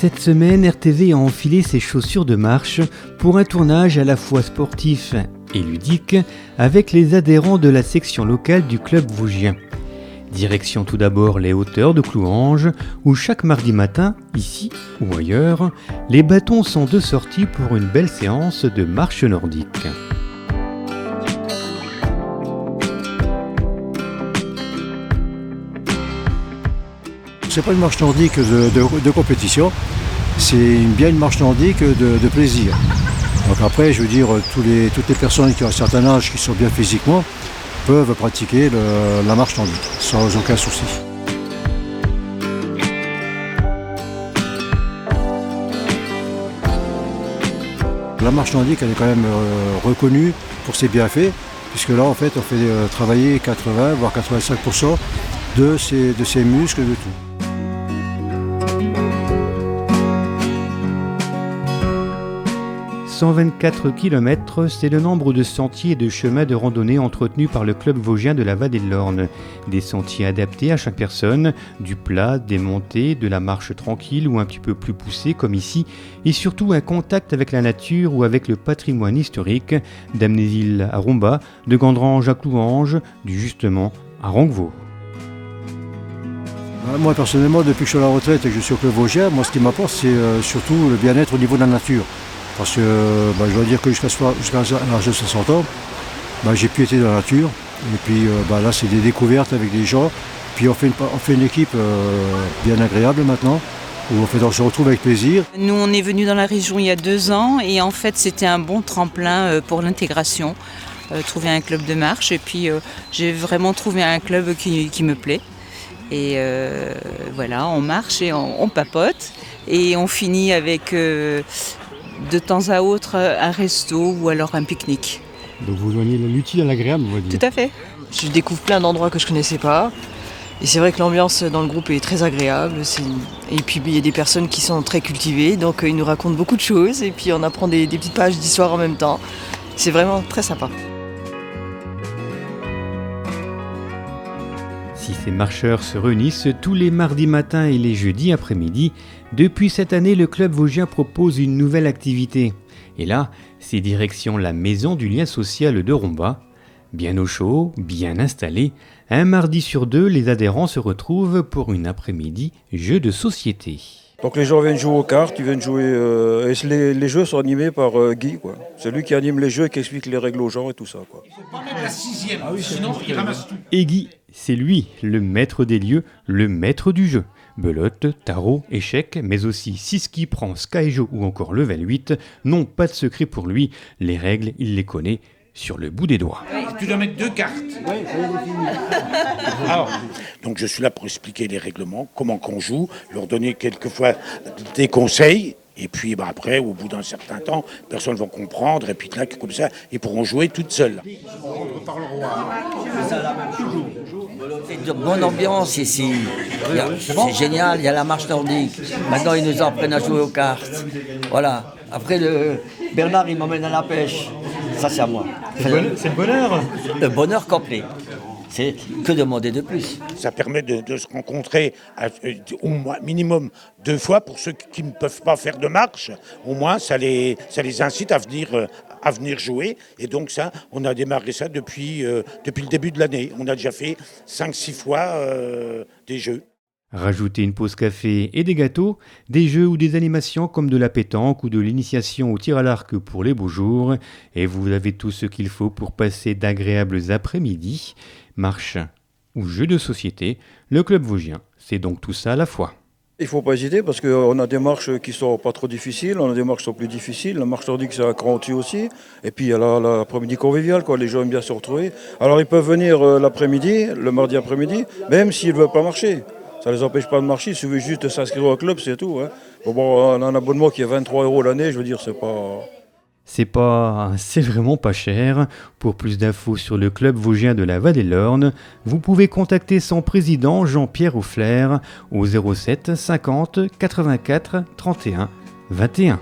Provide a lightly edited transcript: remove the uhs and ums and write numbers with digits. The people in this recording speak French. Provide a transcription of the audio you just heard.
Cette semaine, RTV a enfilé ses chaussures de marche pour un tournage à la fois sportif et ludique avec les adhérents de la section locale du club vosgien. Direction tout d'abord les hauteurs de Clouange, où chaque mardi matin, ici ou ailleurs, les bâtons sont de sortie pour une belle séance de marche nordique. C'est pas une marche nordique de compétition, c'est bien une marche nordique de plaisir. Donc après, je veux dire, toutes les personnes qui ont un certain âge, qui sont bien physiquement, peuvent pratiquer la marche nordique sans aucun souci. La marche nordique, elle est quand même reconnue pour ses bienfaits, puisque là, en fait, on fait travailler 80 voire 85% de ses muscles, de tout. 124 km, c'est le nombre de sentiers et de chemins de randonnée entretenus par le club vosgien de la Vallée de l'Orne. Des sentiers adaptés à chaque personne, du plat, des montées, de la marche tranquille ou un petit peu plus poussée comme ici, et surtout un contact avec la nature ou avec le patrimoine historique d'Amnésil à Romba, de Gandrange à Clouange, du Justement à Roncevaux. Moi personnellement, depuis que je suis à la retraite et que je suis au club vosgien, moi ce qui m'apporte c'est surtout le bien-être au niveau de la nature. Parce que je dois dire que jusqu'à l'âge de 60 ans, j'ai pu être dans la nature. Et puis là, c'est des découvertes avec des gens. Puis on fait une équipe bien agréable maintenant, où on se retrouve avec plaisir. Nous, on est venus dans la région il y a 2 ans et en fait, c'était un bon tremplin pour l'intégration. Trouver un club de marche et puis j'ai vraiment trouvé un club qui me plaît. Et voilà, on marche et on papote et on finit avec... de temps à autre un resto ou alors un pique-nique. Donc vous joignez l'utile à l'agréable, on va dire. Tout à fait. Je découvre plein d'endroits que je ne connaissais pas. Et c'est vrai que l'ambiance dans le groupe est très agréable. Et puis il y a des personnes qui sont très cultivées, donc ils nous racontent beaucoup de choses. Et puis on apprend des petites pages d'histoire en même temps. C'est vraiment très sympa. Si ces marcheurs se réunissent tous les mardis matins et les jeudis après-midi, depuis cette année, le club vosgien propose une nouvelle activité. Et là, c'est direction la maison du lien social de Romba. Bien au chaud, bien installé, un mardi sur 2, les adhérents se retrouvent pour une après-midi jeu de société. Donc les gens viennent jouer aux cartes, ils viennent jouer... et les jeux sont animés par Guy, quoi. C'est lui qui anime les jeux et qui explique les règles aux gens et tout ça, quoi. Il ne faut pas mettre la 6e, sinon il ramasse tout. Et Guy, c'est lui, le maître des lieux, le maître du jeu. Belote, tarot, échecs, mais aussi si qui prend Skyjo ou encore level 8, n'ont pas de secret pour lui. Les règles, il les connaît sur le bout des doigts. Tu dois mettre 2 cartes. Alors, donc je suis là pour expliquer les règlements, comment qu'on joue, leur donner quelquefois des conseils. Et puis après, au bout d'un certain temps, personnes vont comprendre. Et puis là, comme ça, ils pourront jouer toutes seules. C'est de bonne ambiance ici. C'est génial, il y a la marche nordique. Maintenant, ils nous apprennent à jouer aux cartes. Voilà. Après, Bernard, il m'emmène à la pêche. Ça, c'est à moi. C'est le bonheur. Le bonheur complet. C'est que demander de plus. Ça permet de se rencontrer au moins minimum 2 fois pour ceux qui ne peuvent pas faire de marche. Au moins, ça les incite à venir jouer. Et donc ça, on a démarré ça depuis le début de l'année. On a déjà fait 5-6 fois des jeux. Rajoutez une pause café et des gâteaux, des jeux ou des animations comme de la pétanque ou de l'initiation au tir à l'arc pour les beaux jours, et vous avez tout ce qu'il faut pour passer d'agréables après-midi. Marche ou jeu de société, le club vosgien, c'est donc tout ça à la fois. Il ne faut pas hésiter parce qu'on a des marches qui ne sont pas trop difficiles, on a des marches qui sont plus difficiles. La marche nordique, c'est à Cranty aussi. Et puis il y a l'après-midi convivial, quoi. Les gens aiment bien se retrouver. Alors ils peuvent venir l'après-midi, le mardi après-midi, même s'ils ne veulent pas marcher. Ça ne les empêche pas de marcher, il suffit juste de s'inscrire au club, c'est tout. Hein. Bon, on a un abonnement qui est 23 € l'année, je veux dire, C'est vraiment pas cher. Pour plus d'infos sur le club vosgien de la Vallée de l'Orne, vous pouvez contacter son président Jean-Pierre Aufflair au 07 50 84 31 21.